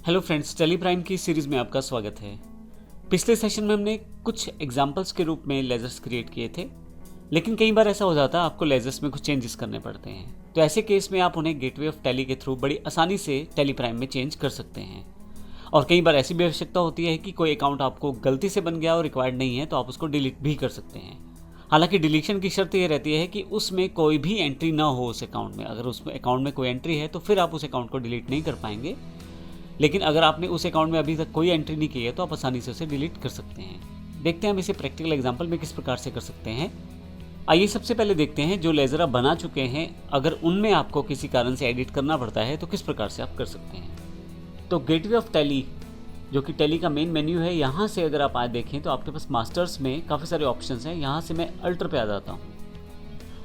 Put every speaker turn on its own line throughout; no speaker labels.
Hello friends, Tally Prime की series में आपका स्वागत है। पिछले सेशन में हमने कुछ एग्जांपल्स के रूप में लेजर्स क्रिएट किए थे, लेकिन कई बार ऐसा हो जाता है आपको लेजर्स में कुछ चेंजेस करने पड़ते हैं। तो ऐसे केस में आप उन्हें गेटवे ऑफ टेली के थ्रू बड़ी आसानी से टेली प्राइम में चेंज कर सकते हैं। और कई बार ऐसी भी आवश्यकता होती है कि कोई अकाउंट आपको गलती से बन गया और रिक्वायर्ड नहीं है, तो आप उसको डिलीट भी कर सकते हैं। हालांकि डिलीशन की शर्त यह रहती है कि उसमें कोई भी एंट्री ना हो उस अकाउंट में। अगर उस अकाउंट में कोई एंट्री है तो फिर आप उस अकाउंट को डिलीट नहीं कर पाएंगे, लेकिन अगर आपने उस अकाउंट में अभी तक कोई एंट्री नहीं की है तो आप आसानी से उसे डिलीट कर सकते हैं। देखते हैं हम इसे प्रैक्टिकल एग्जांपल में किस प्रकार से कर सकते हैं। आइए सबसे पहले देखते हैं जो लेज़र आप बना चुके हैं, अगर उनमें आपको किसी कारण से एडिट करना पड़ता है तो किस प्रकार से आप कर सकते हैं। तो गेटवे ऑफ टेली, जो कि टेली का मेन मेन्यू है, यहाँ से अगर आप आज देखें तो आपके पास मास्टर्स में काफ़ी सारे ऑप्शंस हैं। यहाँ से मैं अल्टर पे आ जाता हूँ।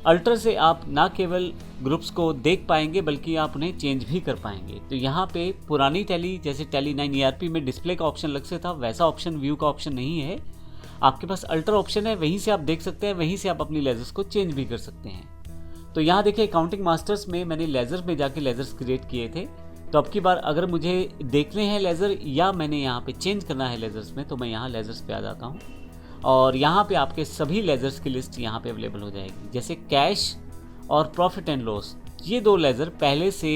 अल्टर से आप ना केवल ग्रुप्स को देख पाएंगे बल्कि आप उन्हें चेंज भी कर पाएंगे। तो यहाँ पे पुरानी टेली, जैसे टेली 9 ERP में डिस्प्ले का ऑप्शन अलग से था, वैसा ऑप्शन व्यू का ऑप्शन नहीं है। आपके पास अल्टर ऑप्शन है, वहीं से आप देख सकते हैं, वहीं से आप अपनी लेजर्स को चेंज भी कर सकते हैं। तो यहाँ देखिए, अकाउंटिंग मास्टर्स में मैंने लेजर में जाके लेजर्स क्रिएट किए थे। तो अब की बार अगर मुझे देखने हैं लेज़र या मैंने यहाँ पे चेंज करना है लेजर्स में, तो मैं यहाँ लेजर्स पे आ जाता हूँ और यहाँ पे आपके सभी लेजर्स की लिस्ट यहाँ पे अवेलेबल हो जाएगी। जैसे कैश और प्रॉफिट एंड लॉस, ये दो लेज़र पहले से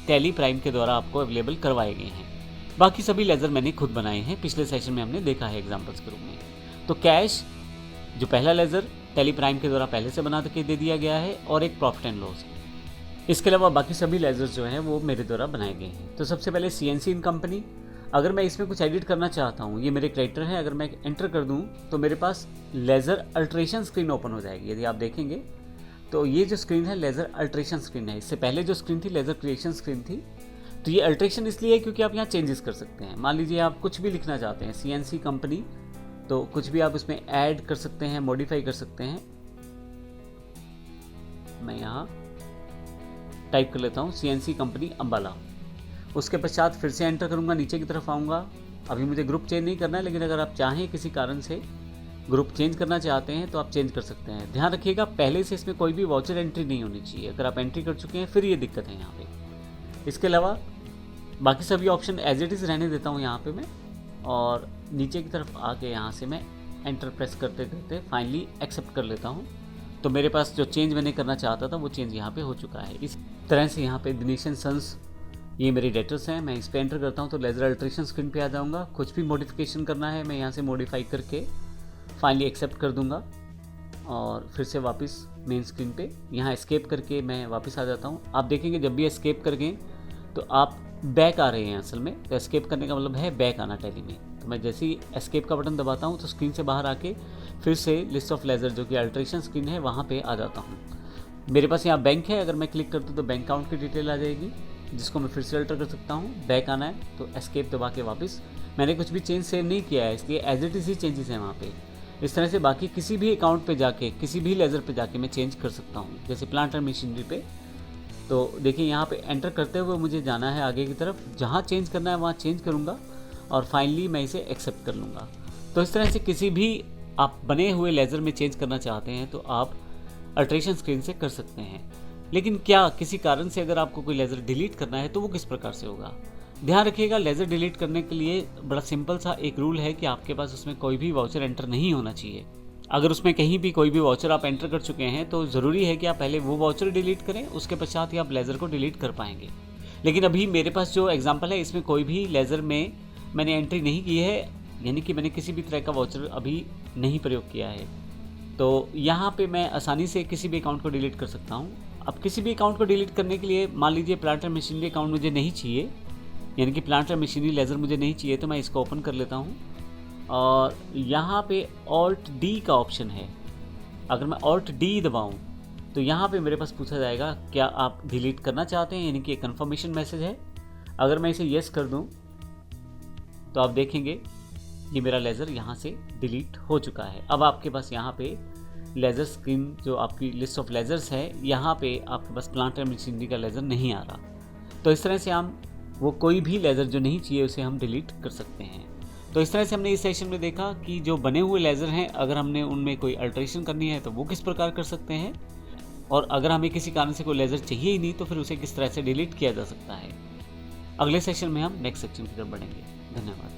टेली प्राइम के द्वारा आपको अवेलेबल करवाए गए हैं। बाकी सभी लेज़र मैंने खुद बनाए हैं, पिछले सेशन में हमने देखा है एग्जांपल्स के रूप में। तो कैश जो पहला लेज़र टेली प्राइम के द्वारा पहले से बना के दे दिया गया है, और एक प्रॉफिट एंड लॉस। इसके अलावा बाकी सभी लेज़र्स जो हैं वो मेरे द्वारा बनाए गए हैं। तो सबसे पहले CNC इन कंपनी, अगर मैं इसमें कुछ एडिट करना चाहता हूँ, ये मेरे क्रेडिटर है, अगर मैं एंटर कर दूँ तो मेरे पास लेज़र अल्ट्रेशन स्क्रीन ओपन हो जाएगी। यदि आप देखेंगे तो ये जो स्क्रीन है लेज़र अल्ट्रेशन स्क्रीन है। इससे पहले जो स्क्रीन थी लेज़र क्रिएशन स्क्रीन थी। तो ये अल्ट्रेशन इसलिए है क्योंकि आप यहाँ चेंजेस कर सकते हैं। मान लीजिए आप कुछ भी लिखना चाहते हैं CNC कंपनी, तो कुछ भी आप इसमें ऐड कर सकते हैं, मॉडिफाई कर सकते हैं। मैं यहाँ टाइप कर लेता हूँ CNC कंपनी अम्बाला। उसके पश्चात फिर से एंटर करूंगा, नीचे की तरफ आऊँगा। अभी मुझे ग्रुप चेंज नहीं करना है, लेकिन अगर आप चाहें किसी कारण से ग्रुप चेंज करना चाहते हैं तो आप चेंज कर सकते हैं। ध्यान रखिएगा, पहले से इसमें कोई भी वाउचर एंट्री नहीं होनी चाहिए। अगर आप एंट्री कर चुके हैं फिर ये दिक्कत है यहाँ पे। इसके अलावा बाकी सभी ऑप्शन एज इट इज़ रहने देता हूँ यहाँ पे मैं, और नीचे की तरफ आके यहाँ से मैं एंटर प्रेस करते करते फाइनली एक्सेप्ट कर लेता हूँ। तो मेरे पास जो चेंज मैंने करना चाहता था वो चेंज यहाँ पे हो चुका है। इस तरह से यहाँ पे दिनेश एंड सन्स, ये मेरे डेटर्स हैं। मैं इस पर एंटर करता हूँ तो लेज़र अल्ट्रेशन स्क्रीन पे आ जाऊँगा। कुछ भी मॉडिफिकेशन करना है मैं यहाँ से मॉडिफाई करके फाइनली एक्सेप्ट कर दूँगा, और फिर से वापस मेन स्क्रीन पे यहाँ एस्केप करके मैं वापस आ जाता हूँ। आप देखेंगे जब भी एस्केप करके तो आप बैक आ रहे हैं असल में। तो एस्केप करने का मतलब है बैक आना टेली में। तो मैं जैसे ही एस्केप का बटन दबाता हूँ तो स्क्रीन से बाहर आके फिर से लिस्ट ऑफ लेज़र, जो कि अल्ट्रेशन स्क्रीन है, वहाँ पे आ जाता हूँ। मेरे पास यहाँ बैंक है, अगर मैं क्लिक करता हूँ तो बैंक अकाउंट की डिटेल आ जाएगी, जिसको मैं फिर से अल्टर कर सकता हूँ। बैक आना है तो एस्केप दबा के वापस। मैंने कुछ भी चेंज सेव नहीं किया है, इसलिए एज इट इज़ ही चेंजेस हैं वहाँ पे। इस तरह से बाकी किसी भी अकाउंट पे जाके, किसी भी लेज़र पे जाके मैं चेंज कर सकता हूँ। जैसे प्लांट एंड मशीनरी पे, तो देखिए यहाँ पे एंटर करते हुए मुझे जाना है आगे की तरफ, जहाँ चेंज करना है वहाँ चेंज करूँगा और फाइनली मैं इसे एक्सेप्ट कर लूँगा। तो इस तरह से किसी भी आप बने हुए लेज़र में चेंज करना चाहते हैं तो आप अल्ट्रेशन स्क्रीन से कर सकते हैं। लेकिन क्या किसी कारण से अगर आपको कोई लेज़र डिलीट करना है तो वो किस प्रकार से होगा। ध्यान रखिएगा, लेज़र डिलीट करने के लिए बड़ा सिंपल सा एक रूल है कि आपके पास उसमें कोई भी वाउचर एंटर नहीं होना चाहिए। अगर उसमें कहीं भी कोई भी वाउचर आप एंटर कर चुके हैं तो ज़रूरी है कि आप पहले वो वाउचर डिलीट करें, उसके पश्चात ही आप लेज़र को डिलीट कर पाएंगे। लेकिन अभी मेरे पास जो एग्जाम्पल है इसमें कोई भी लेज़र में मैंने एंट्री नहीं की है, यानी कि मैंने किसी भी तरह का वाउचर अभी नहीं प्रयोग किया है। तो यहाँ पे मैं आसानी से किसी भी अकाउंट को डिलीट कर सकता हूँ। अब किसी भी अकाउंट को डिलीट करने के लिए, मान लीजिए प्लांट एंड मशीनरी अकाउंट मुझे नहीं चाहिए, यानी कि प्लांट एंड मशीनरी लेज़र मुझे नहीं चाहिए, तो मैं इसको ओपन कर लेता हूँ और यहाँ पे Alt D का ऑप्शन है। अगर मैं Alt D दबाऊँ तो यहाँ पे मेरे पास पूछा जाएगा क्या आप डिलीट करना चाहते हैं, यानी कि एक कन्फर्मेशन मैसेज है। अगर मैं इसे येस कर दूँ तो आप देखेंगे ये मेरा लेज़र यहाँ से डिलीट हो चुका है। अब आपके पास यहाँ पे लेज़र स्क्रीन, जो आपकी लिस्ट ऑफ लेज़र्स है, यहाँ पे आपके पास प्लांट एंड मशीनरी का लेज़र नहीं आ रहा। तो इस तरह से हम वो कोई भी लेज़र जो नहीं चाहिए उसे हम डिलीट कर सकते हैं। तो इस तरह से हमने इस सेशन में देखा कि जो बने हुए लेज़र हैं, अगर हमने उनमें कोई अल्ट्रेशन करनी है तो वो किस प्रकार कर सकते हैं, और अगर हमें किसी कारण से कोई लेज़र चाहिए ही नहीं तो फिर उसे किस तरह से डिलीट किया जा सकता है। अगले सेशन में हम नेक्स्ट सेक्शन की तरफ बढ़ेंगे। धन्यवाद।